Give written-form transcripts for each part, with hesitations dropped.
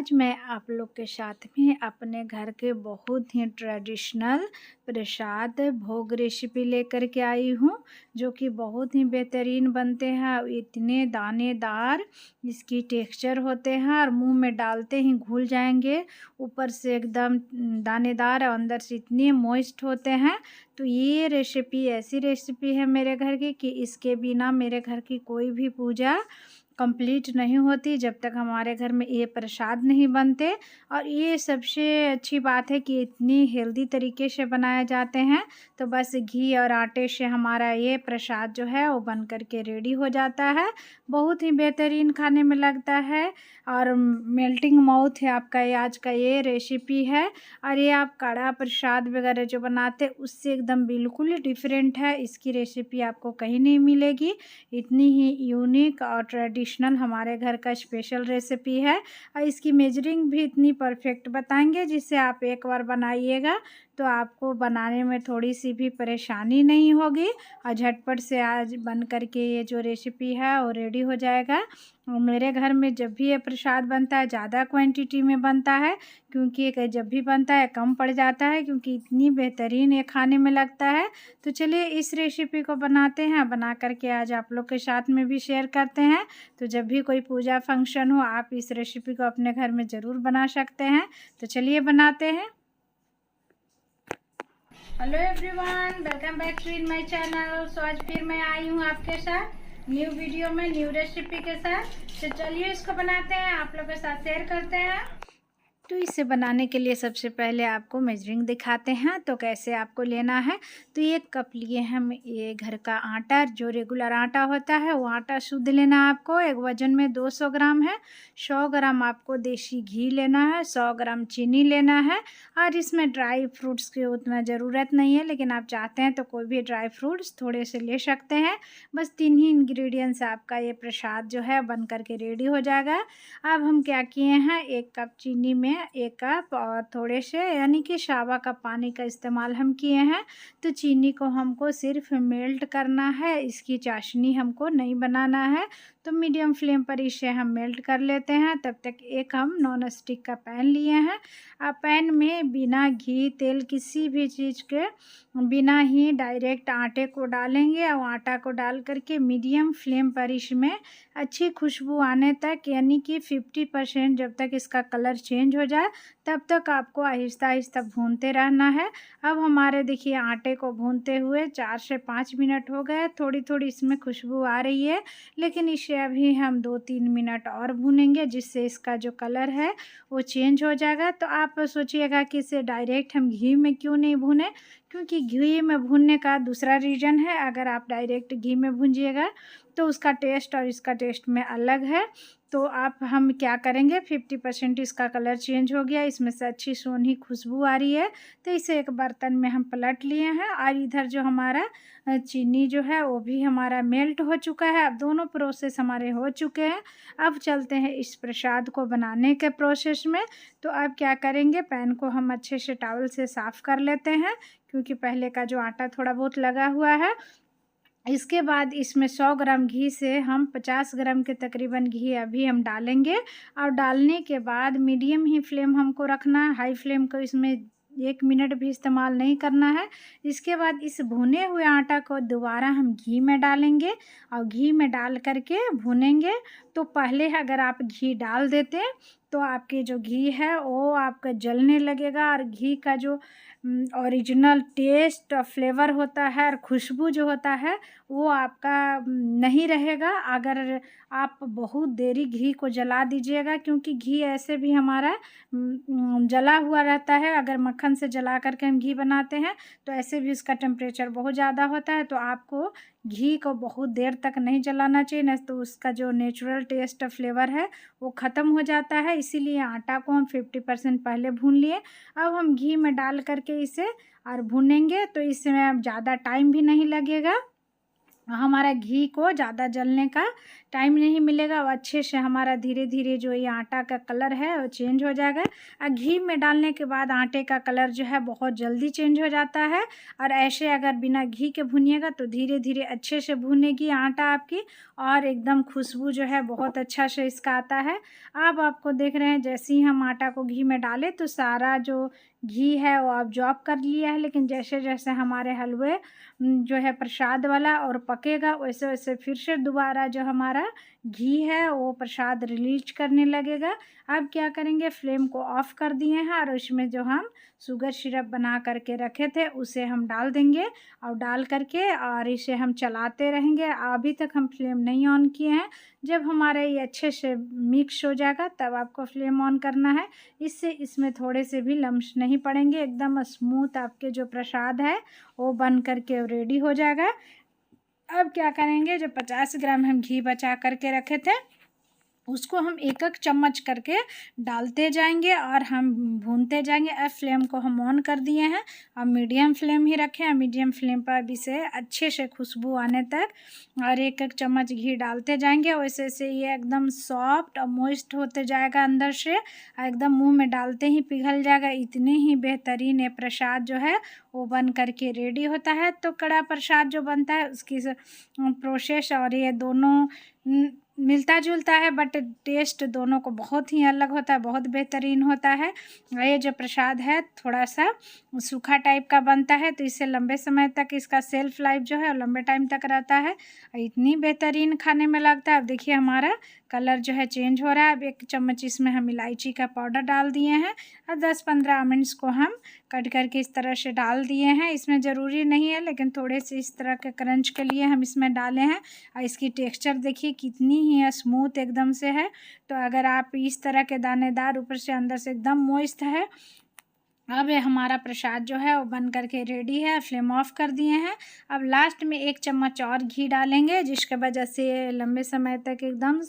आज मैं आप लोग के साथ में अपने घर के बहुत ही ट्रेडिशनल प्रसाद भोग रेसिपी लेकर के आई हूँ, जो कि बहुत ही बेहतरीन बनते हैं। इतने दानेदार इसकी टेक्सचर होते हैं और मुंह में डालते ही घुल जाएंगे। ऊपर से एकदम दानेदार और अंदर से इतने मॉइस्ट होते हैं। तो ये रेसिपी ऐसी रेसिपी है मेरे घर की कि इसके बिना मेरे घर की कोई भी पूजा कंप्लीट नहीं होती जब तक हमारे घर में ये प्रसाद नहीं बनते। और ये सबसे अच्छी बात है कि इतनी हेल्दी तरीके से बनाए जाते हैं। तो बस घी और आटे से हमारा ये प्रसाद जो है वो बन कर के रेडी हो जाता है। बहुत ही बेहतरीन खाने में लगता है और मेल्टिंग माउथ है आपका ये आज का ये रेसिपी है। और ये आप कड़ा प्रसाद वगैरह जो बनाते उससे एकदम बिल्कुल ही डिफरेंट है। इसकी रेसिपी आपको कहीं नहीं मिलेगी। इतनी ही यूनिक और ट्रेडिशनल हमारे घर का स्पेशल रेसिपी है। और इसकी मेजरिंग भी इतनी परफेक्ट बताएंगे जिससे आप एक बार बनाइएगा तो आपको बनाने में थोड़ी सी भी परेशानी नहीं होगी और झटपट से आज बन कर के ये जो रेसिपी है वो रेडी हो जाएगा। और मेरे घर में जब भी ये प्रसाद बनता है ज़्यादा क्वांटिटी में बनता है, क्योंकि ये जब भी बनता है कम पड़ जाता है, क्योंकि इतनी बेहतरीन ये खाने में लगता है। तो चलिए इस रेसिपी को बनाते हैं, बना करके आज आप लोग के साथ में भी शेयर करते हैं। तो जब भी कोई पूजा फंक्शन हो आप इस रेसिपी को अपने घर में ज़रूर बना सकते हैं। तो चलिए बनाते हैं। Hello everyone, welcome back to in my channel. So आज फिर मैं आई हूँ आपके साथ न्यू वीडियो में न्यू रेसिपी के साथ। तो चलिए इसको बनाते हैं, आप लोग के साथ शेयर करते हैं। तो इसे बनाने के लिए सबसे पहले आपको मेजरिंग दिखाते हैं तो कैसे आपको लेना है। तो 1 कप लिए हम ये घर का आटा, जो रेगुलर आटा होता है वो आटा शुद्ध लेना है आपको। एक वजन में 200 ग्राम है। 100 ग्राम आपको देसी घी लेना है। 100 ग्राम चीनी लेना है। और इसमें ड्राई फ्रूट्स की उतना ज़रूरत नहीं है, लेकिन आप चाहते हैं तो कोई भी ड्राई फ्रूट्स थोड़े से ले सकते हैं। बस 3 ही इंग्रेडिएंट्स आपका ये प्रसाद जो है बन करके रेडी हो जाएगा। अब हम क्या किए हैं, 1 कप चीनी में 1 कप और थोड़े से यानी कि सावा कप पानी का इस्तेमाल हम किए हैं। तो चीनी को हमको सिर्फ मेल्ट करना है, इसकी चाशनी हमको नहीं बनाना है। तो मीडियम फ्लेम पर इसे हम मेल्ट कर लेते हैं। तब तक एक हम नॉन स्टिक का पैन लिए हैं। पैन में बिना घी तेल किसी भी चीज़ के बिना ही डायरेक्ट आटे को डालेंगे और आटा को डाल करके मीडियम फ्लेम पर इसमें अच्छी खुशबू आने तक, यानी कि 50% जब तक इसका कलर चेंज हो जाए तब तक आपको आहिस्ता आहिस्ता भूनते रहना है। अब हमारे देखिए आटे को भूनते हुए 4 से 5 मिनट हो गए। थोड़ी थोड़ी इसमें खुशबू आ रही है, लेकिन इसे अभी हम 2-3 मिनट और भूनेंगे जिससे इसका जो कलर है वो चेंज हो जाएगा। तो आप सोचिएगा कि इसे डायरेक्ट हम घी में क्यों नहीं भूने, क्योंकि घी में भूनने का दूसरा रीज़न है। अगर आप डायरेक्ट घी में भूंजिएगा तो उसका टेस्ट और इसका टेस्ट में अलग है। तो आप हम क्या करेंगे, 50% इसका कलर चेंज हो गया, इसमें से अच्छी सोनी खुशबू आ रही है। तो इसे एक बर्तन में हम पलट लिए हैं। और इधर जो हमारा चीनी जो है वो भी हमारा मेल्ट हो चुका है। अब दोनों प्रोसेस हमारे हो चुके हैं। अब चलते हैं इस प्रसाद को बनाने के प्रोसेस में। तो अब क्या करेंगे, पैन को हम अच्छे से टॉवल से साफ़ कर लेते हैं, क्योंकि पहले का जो आटा थोड़ा बहुत लगा हुआ है। इसके बाद इसमें 100 ग्राम घी से हम 50 ग्राम के तकरीबन घी अभी हम डालेंगे। और डालने के बाद मीडियम ही फ्लेम हमको रखना है, हाई फ्लेम को इसमें 1 मिनट भी इस्तेमाल नहीं करना है। इसके बाद इस भुने हुए आटा को दोबारा हम घी में डालेंगे और घी में डाल करके भुनेंगे। तो पहले अगर आप घी डाल देते तो आपके जो घी है वो आपका जलने लगेगा और घी का जो ओरिजिनल टेस्ट और फ्लेवर होता है और खुशबू जो होता है वो आपका नहीं रहेगा। अगर आप बहुत देरी घी को जला दीजिएगा, क्योंकि घी ऐसे भी हमारा जला हुआ रहता है। अगर मक्खन से जला करके हम घी बनाते हैं तो ऐसे भी इसका टेम्परेचर बहुत ज़्यादा होता है। तो आपको घी को बहुत देर तक नहीं जलाना चाहिए, नहीं तो उसका जो नेचुरल टेस्ट फ्लेवर है वो ख़त्म हो जाता है। इसीलिए आटा को हम 50% पहले भून लिए। अब हम घी में डाल करके इसे और भूनेंगे। तो इसमें अब ज़्यादा टाइम भी नहीं लगेगा हमारा घी को ज़्यादा जलने का टाइम नहीं मिलेगा। वो अच्छे से हमारा धीरे धीरे जो ये आटा का कलर है वो चेंज हो जाएगा। और घी में डालने के बाद आटे का कलर जो है बहुत जल्दी चेंज हो जाता है। और ऐसे अगर बिना घी के भुनिएगा तो धीरे धीरे अच्छे से भुनेगी आटा आपकी, और एकदम खुशबू जो है बहुत अच्छा से इसका आता है। अब आपको देख रहे हैं जैसे ही हम आटा को घी में डालें तो सारा जो घी है वो ऑब्जॉर्ब कर लिया है। लेकिन जैसे जैसे हमारे हलवे जो है प्रसाद वाला और पकेगा वैसे वैसे फिर से दोबारा जो हमारा घी है वो प्रसाद रिलीज करने लगेगा। अब क्या करेंगे, फ्लेम को ऑफ कर दिए हैं और उसमें जो हम शुगर सिरप बना करके रखे थे उसे हम डाल देंगे। और डाल करके और इसे हम चलाते रहेंगे। अभी तक हम फ्लेम नहीं ऑन किए हैं। जब हमारे ये अच्छे से मिक्स हो जाएगा तब आपको फ्लेम ऑन करना है। इससे इसमें थोड़े से भी लम्स नहीं पड़ेंगे। एकदम स्मूथ आपके जो प्रसाद है वो बन करके रेडी हो जाएगा। अब क्या करेंगे, जो 50 ग्राम हम घी बचा करके रखे थे उसको हम एक एक चम्मच करके डालते जाएंगे और हम भूनते जाएंगे। अब फ्लेम को हम ऑन कर दिए हैं। अब मीडियम फ्लेम ही रखें। अब मीडियम फ्लेम पर अब इसे अच्छे से खुशबू आने तक और एक एक चम्मच घी डालते जाएंगे। वैसे से ये एकदम सॉफ्ट और मॉइस्ट होते जाएगा अंदर से, एकदम मुंह में डालते ही पिघल जाएगा। इतने ही बेहतरीन ये प्रसाद जो है वो बन करके रेडी होता है। तो कड़ा प्रसाद जो बनता है उसकी प्रोसेस और ये दोनों मिलता जुलता है, बट टेस्ट दोनों को बहुत ही अलग होता है, बहुत बेहतरीन होता है। ये जो प्रसाद है थोड़ा सा सूखा टाइप का बनता है तो इससे लंबे समय तक इसका सेल्फ लाइफ जो है लंबे टाइम तक रहता है। इतनी बेहतरीन खाने में लगता है। अब देखिए हमारा कलर जो है चेंज हो रहा है। अब एक चम्मच इसमें हम इलायची का पाउडर डाल दिए हैं और 10-15 आमंड्स को हम कट करके इस तरह से डाल दिए हैं। इसमें ज़रूरी नहीं है लेकिन थोड़े से इस तरह के क्रंच के लिए हम इसमें डाले हैं। और इसकी टेक्सचर देखिए कितनी ही स्मूथ एकदम से है। तो अगर आप इस तरह के दानेदार ऊपर से अंदर से एकदम मॉइस्ट है। अब ये हमारा प्रसाद जो है वो बन करके रेडी है। फ्लेम ऑफ कर दिए हैं। अब लास्ट में 1 चम्मच और घी डालेंगे जिसके वजह से ये लंबे समय तक एकदम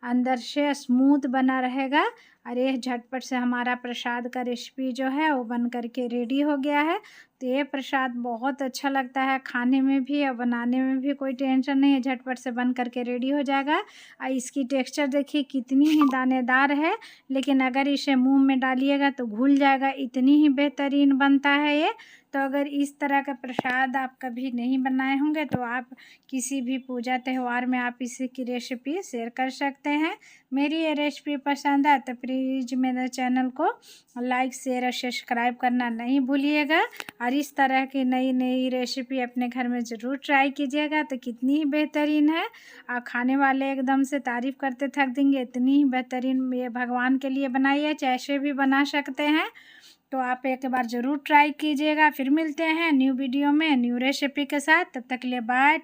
अंदर से स्मूथ बना रहेगा। और ये झटपट से हमारा प्रसाद का रेसिपी जो है वो बन करके रेडी हो गया है। तो ये प्रसाद बहुत अच्छा लगता है खाने में भी और बनाने में भी कोई टेंशन नहीं है, झटपट से बन करके रेडी हो जाएगा। और इसकी टेक्सचर देखिए कितनी ही दानेदार है, लेकिन अगर इसे मुंह में डालिएगा तो घुल जाएगा। इतनी ही बेहतरीन बनता है ये। तो अगर इस तरह का प्रसाद आप कभी नहीं बनाए होंगे तो आप किसी भी पूजा त्यौहार में आप इसी की रेसिपी शेयर कर सकते हैं। मेरी ये रेसिपी पसंद है तो प्लीज़ मेरे चैनल को लाइक शेयर और सब्सक्राइब करना नहीं भूलिएगा। और इस तरह की नई नई रेसिपी अपने घर में ज़रूर ट्राई कीजिएगा। तो कितनी ही बेहतरीन है और खाने वाले एकदम से तारीफ़ करते थक देंगे। इतनी ही बेहतरीन, ये भगवान के लिए बनाई है, जैसे भी बना सकते हैं। तो आप एक बार ज़रूर ट्राई कीजिएगा। फिर मिलते हैं न्यू वीडियो में न्यू रेसिपी के साथ। तब तक के लिए बाय।